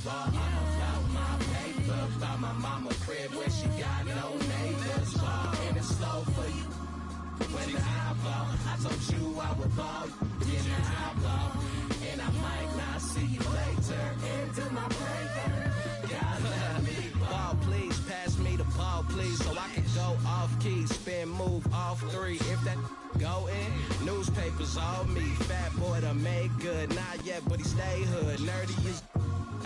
ball, I'm about my paper. By my mama crib where she got no neighbors. Ball, and it's slow for you. When I ball, I told you I would ball. Then I ball, and I might not see you later. Into my paper. God let me ball, please. Pass me the ball, please, so I can go off key, spin, move off three. If that go in, newspapers all me. Fat boy to make good, not yet, but he stay hood. Nerdy is.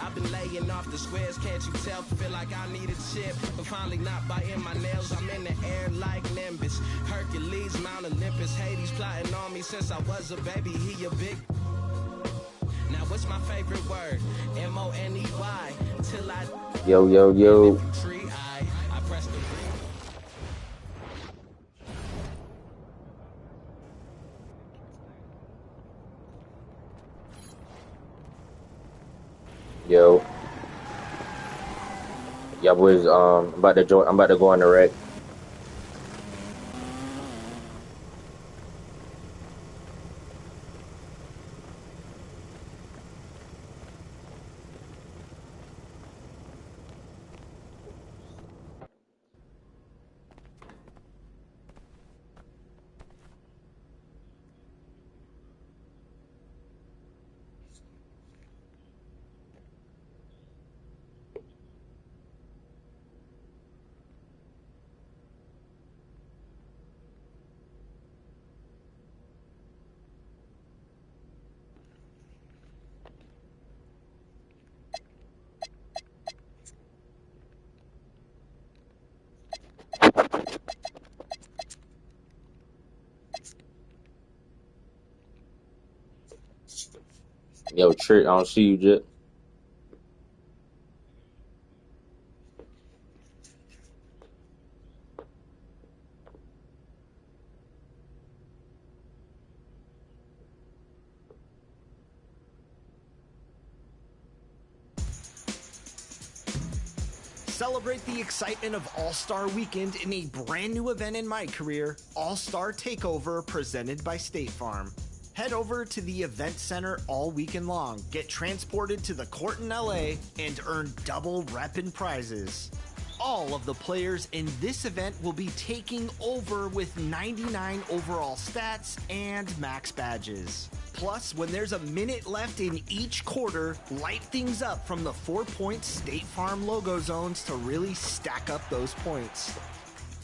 I've been laying off the squares, can't you tell? Feel like I need a chip, but finally not biting my nails. I'm in the air like Nimbus. Hercules, Mount Olympus. Hades plotting on me since I was a baby. He a big. Now what's my favorite word? M-O-N-E-Y. Till I. Yo, yo, yo. I press the. Yo. Y'all boys, I'm about to go on the wreck. Yo, Trick, I don't see you, Jit. Celebrate the excitement of All-Star Weekend in a brand new event in my career, All-Star Takeover, presented by State Farm. Head over to the event center all weekend long, get transported to the court in LA, and earn double reppin' prizes. All of the players in this event will be taking over with 99 overall stats and max badges. Plus, when there's a minute left in each quarter, light things up from the 4-point State Farm logo zones to really stack up those points.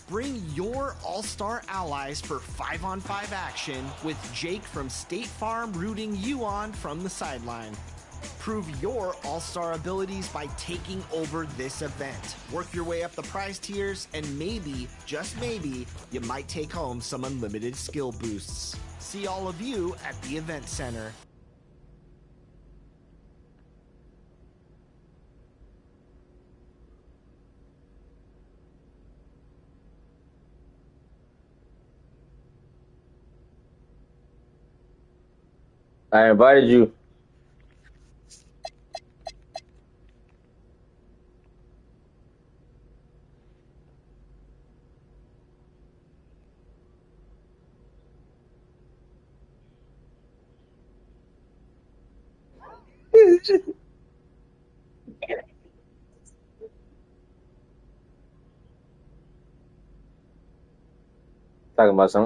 Bring your all-star allies for 5-on-5 action with Jake from State Farm rooting you on from the sideline. Prove your all-star abilities by taking over this event. Work your way up the prize tiers, and maybe, just maybe, you might take home some unlimited skill boosts. See all of you at the event center. I invited you. Talking about some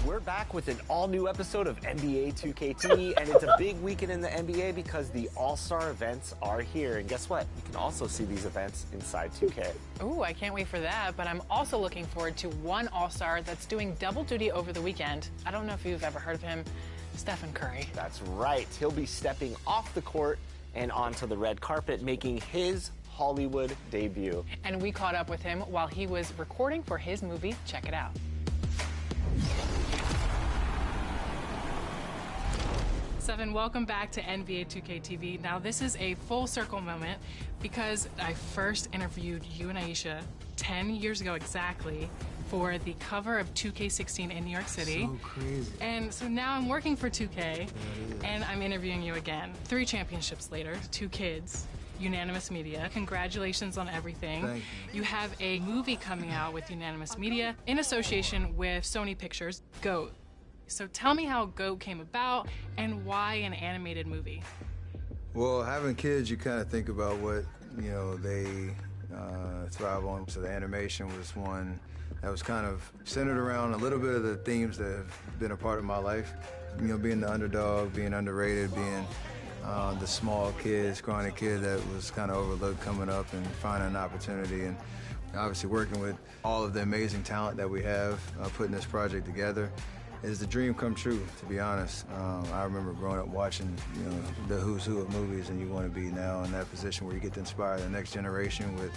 We're back with an all-new episode of NBA 2KT, and it's a big weekend in the NBA because the All-Star events are here. And guess what? You can also see these events inside 2K. Ooh, I can't wait for that, but I'm also looking forward to one All-Star that's doing double duty over the weekend. I don't know if you've ever heard of him, Stephen Curry. That's right. He'll be stepping off the court and onto the red carpet, making his Hollywood debut. And we caught up with him while he was recording for his movie. Check it out. Seven, welcome back to NBA 2K TV. Now, this is a full circle moment because I first interviewed you and Aisha 10 years ago exactly for the cover of 2K16 in New York City. So crazy. And so now I'm working for 2K, and I'm interviewing you again. 3 championships later, 2 kids, Unanimous Media. Congratulations on everything. Thank you. You have a movie coming out with Unanimous Media in association with Sony Pictures, GOAT. So tell me how GOAT came about and why an animated movie. Well, having kids, you kind of think about what, you know, they thrive on. So the animation was one that was kind of centered around a little bit of the themes that have been a part of my life. You know, being the underdog, being underrated, being the small kid, scrawny kid that was kind of overlooked coming up and finding an opportunity. And obviously working with all of the amazing talent that we have, putting this project together is the dream come true, to be honest. I remember growing up watching, you know, the who's who of movies, and you want to be now in that position where you get to inspire the next generation with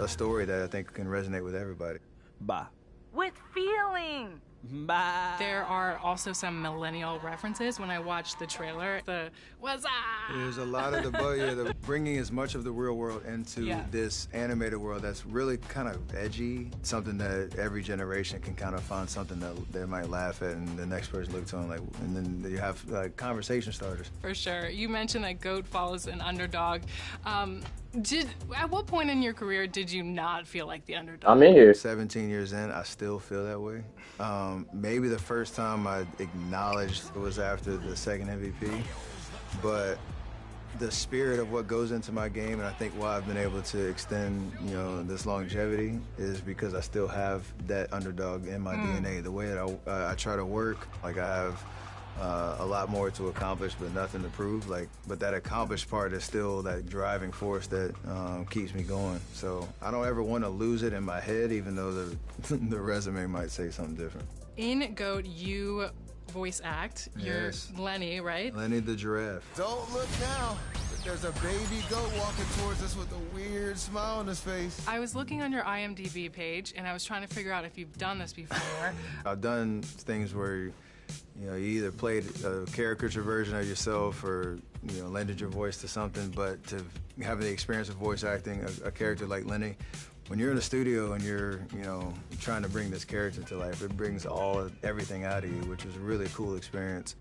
a story that I think can resonate with everybody. Bye. With feeling. Bye. There are also some millennial references when I watched the trailer. The what's up? There's a lot of the bringing as much of the real world into this animated world that's really kind of edgy, something that every generation can kind of find something that they might laugh at, and the next person looks on like, and then you have like conversation starters. For sure. You mentioned that GOAT follows an underdog. At what point in your career did you not feel like the underdog? I'm in here. 17 years in, I still feel that way. Maybe the first time I acknowledged it was after the second MVP, but the spirit of what goes into my game, and I think why I've been able to extend, you know, this longevity is because I still have that underdog in my DNA. The way that I try to work, like I have a lot more to accomplish, but nothing to prove. But that accomplished part is still that driving force that keeps me going. So I don't ever want to lose it in my head, even though the resume might say something different. In GOAT, you voice act. You're Lenny, right? Lenny the giraffe. Don't look now. There's a baby goat walking towards us with a weird smile on his face. I was looking on your IMDb page, and I was trying to figure out if you've done this before. I've done things where you either played a caricature version of yourself or, you know, lended your voice to something, but to have the experience of voice acting a character like Lenny, when you're in the studio and you're, you know, trying to bring this character to life, it brings everything out of you, which was a really cool experience.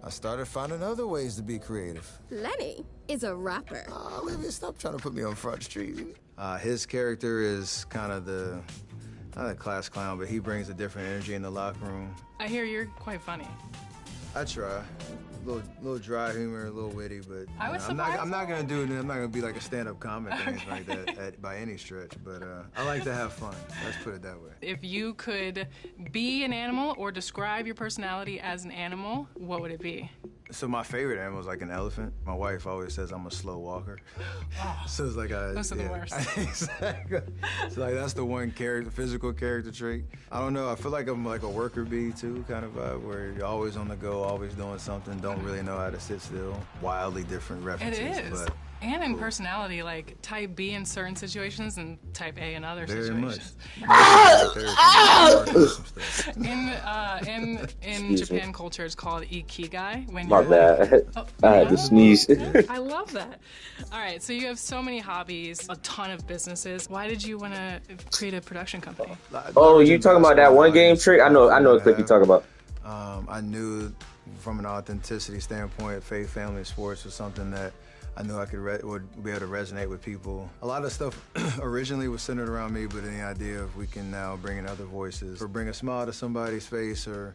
I started finding other ways to be creative. Lenny is a rapper. Olivia, stop trying to put me on Front Street. His character is kind of not a class clown, but he brings a different energy in the locker room. I hear you're quite funny. I try. Little dry humor, a little witty, but I was I'm not surprised. gonna be like a stand-up comic or anything like that by any stretch. But I like to have fun. Let's put it that way. If you could be an animal or describe your personality as an animal, what would it be? So my favorite animal is like an elephant. My wife always says I'm a slow walker. So it's like those are the worst. Exactly. So like that's the one physical character trait. I don't know. I feel like I'm like a worker bee too, kind of vibe, where you're always on the go, always doing something. Don't really know how to sit still. Wildly different references. It is. But and in personality, like type B in certain situations and type A in other very much. situations. In Japan culture, it's called ikigai. When My you're bad. I had to sneeze. I love that. All right, so you have so many hobbies, a ton of businesses. Why did you want to create a production company? Oh, you talking about that one game trick? I know a clip you talk about. I knew from an authenticity standpoint, faith, family, sports was something that I knew I would be able to resonate with people. A lot of stuff originally was centered around me, but the idea of we can now bring in other voices or bring a smile to somebody's face or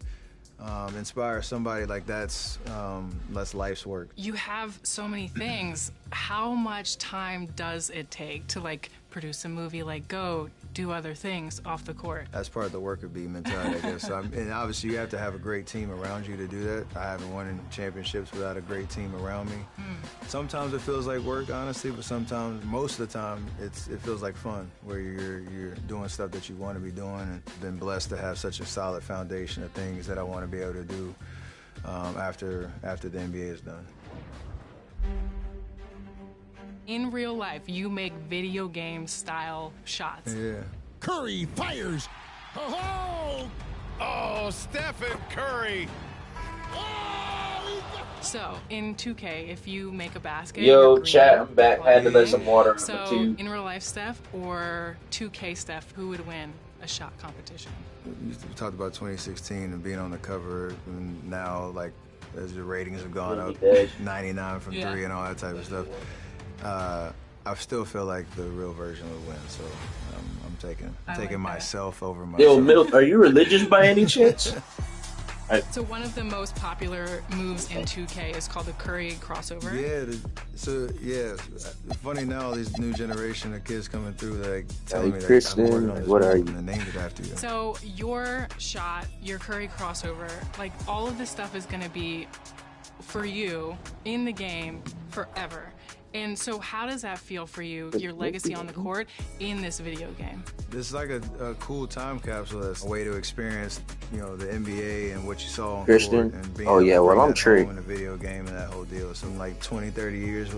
inspire somebody, like that's life's work. You have so many things. How much time does it take to like produce a movie, like go do other things off the court? That's part of the worker bee mentality, I guess. And obviously you have to have a great team around you to do that. I haven't won any championships without a great team around me. Sometimes it feels like work, honestly, but sometimes, most of the time, it feels like fun, where you're doing stuff that you want to be doing, and been blessed to have such a solid foundation of things that I want to be able to do after the NBA is done. In real life, you make video game style shots. Yeah. Curry fires. Oh, Stephen Curry. So, in 2K, if you make a basket... Yo, you're green, chat, I'm back. Had to let some water on So, too. in real life, Steph, or 2K Steph, who would win a shot competition? We talked about 2016 and being on the cover, and now, like, as the ratings have gone up, 99 from 3 and all that type of stuff. I still feel like the real version would win, so I'm taking like myself over myself. Yo, Milt, are you religious by any chance? So one of the most popular moves in 2K is called the Curry crossover. Yeah, funny now, these new generation of kids coming through, they tell me that Christian, I'm working on this what are you? and they named it after you. So your shot, your Curry crossover, like all of this stuff is going to be for you in the game forever. And so how does that feel for you, your legacy on the court in this video game? This is like a cool time capsule. That's a way to experience, the NBA and what you saw on Christian? court and being Oh, yeah, able to well, bring I'm that Trey. home in a video game and that whole deal. So in like 20, 30 years,